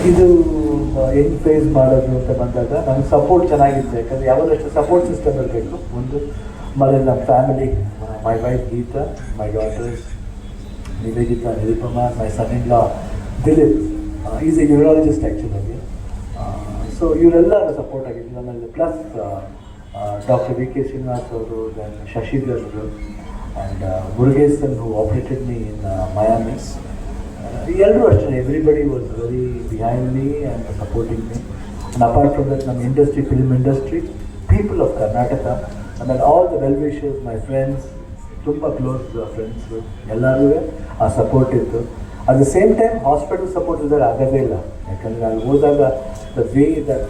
ಇದು ಹೆಂಗೆ ಫೇಸ್ ಮಾಡೋದು ಅಂತ ಬಂದಾಗ ನನಗೆ ಸಪೋರ್ಟ್ ಚೆನ್ನಾಗಿತ್ತು. ಯಾಕಂದರೆ ಯಾವುದಷ್ಟು ಸಪೋರ್ಟ್ ಸಿಸ್ಟಮ್ ಇರಬೇಕು. ಒಂದು ಆಮೇಲೆ ನಮ್ಮ family, my wife Geetha, my daughters Nivedita, Nirupama, my son in law Dileep, is a neurologist ಆ್ಯಕ್ಚುಲಾಗಿ. ಸೊ ಇವರೆಲ್ಲರೂ ಸಪೋರ್ಟ್ ಆಗಿದ್ದು. ಆಮೇಲೆ plus doctor V K Srinivas ಅವರು, ದೆನ್ ಶಶಿಧರ್ ಅವರು, and Murugesan who operated me in Miami. ಎಲ್ಲರೂ ಅಷ್ಟೇ, everybody was very behind me and supporting me. And apart from that ನಮ್ಮ industry, film industry, people of Karnataka, ಆಮೇಲೆ all the well wishers, my friends, ತುಂಬ close friends, ಎಲ್ಲರೂ ಆ support ಇತ್ತು. At the same time hospital support ಇದ್ದರೆ ಆಗೋದೇ ಇಲ್ಲ. ಯಾಕಂದರೆ ಅಲ್ಲಿ ಹೋದಾಗ the way that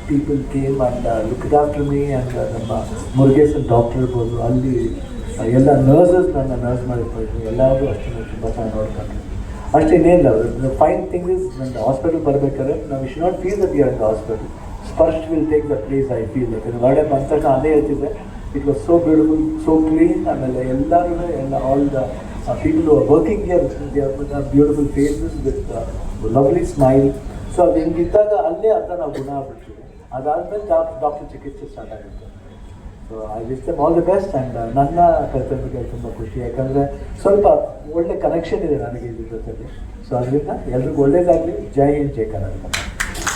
people came and looked after me, and ನಮ್ಮ ಮುರುಗೇಸನ್ ಡಾಕ್ಟರ್ ಇರ್ಬೋದು, ಅಲ್ಲಿ ಎಲ್ಲ ನರ್ಸಸ್ ನನ್ನ ನರ್ಸ್ ಮಾಡಿರ್ಬೋದು, ಎಲ್ಲರೂ ಅಷ್ಟೇ ತುಂಬ ಚೆನ್ನಾಗಿ ನೋಡ್ಕೊಂಡ್ರು. ಅಷ್ಟೇ ಇನ್ನೇನಿಲ್ಲ. ಫೈನ್ ಥಿಂಗ್ ಇಸ್, ನನ್ನ ಹಾಸ್ಪಿಟಲ್ ಬರಬೇಕಾದ್ರೆ ನಾವು should not feel that we are in the hospital. First will take the place I feel. ಯಾಕಂದರೆ ಹೊರಡೆ ಬಂದ ತಕ್ಷಣ ಅದೇ ಹೇಳ್ತಿದ್ದೆ, it was so beautiful, so clean. ಆಮೇಲೆ ಎಲ್ಲರೂ ಎಲ್ಲ all the people who are working here, they are beautiful faces with lovely smile. So ಅದು ಹಿಂಗಿದ್ದಾಗ ಅಲ್ಲೇ ಅರ್ಧ ನಾವು ಗುಣ ಆಗ್ಬಿಡ್ತೀವಿ. ಅದಾದಮೇಲೆ ಡಾಕ್ಟರ್ ಚಿಕಿತ್ಸೆ ಸ್ಟಾರ್ಟ್ ಆಗುತ್ತೆ. So I wish them all the best. And ನನ್ನ ಕರ್ತವ್ಯಕ್ಕೆ ತುಂಬ ಖುಷಿ, ಯಾಕಂದರೆ ಸ್ವಲ್ಪ ಒಳ್ಳೆ ಕನೆಕ್ಷನ್ ಇದೆ ನನಗೆ ಇದ್ರ ಜೊತೆಲಿ. ಸೊ ಅದರಿಂದ ಎಲ್ರಿಗೂ ಒಳ್ಳೇದಾಗಲಿ. ಜೈ ಹಿಂದ್, ಜೈ ಕರ್ನಾಟಕ.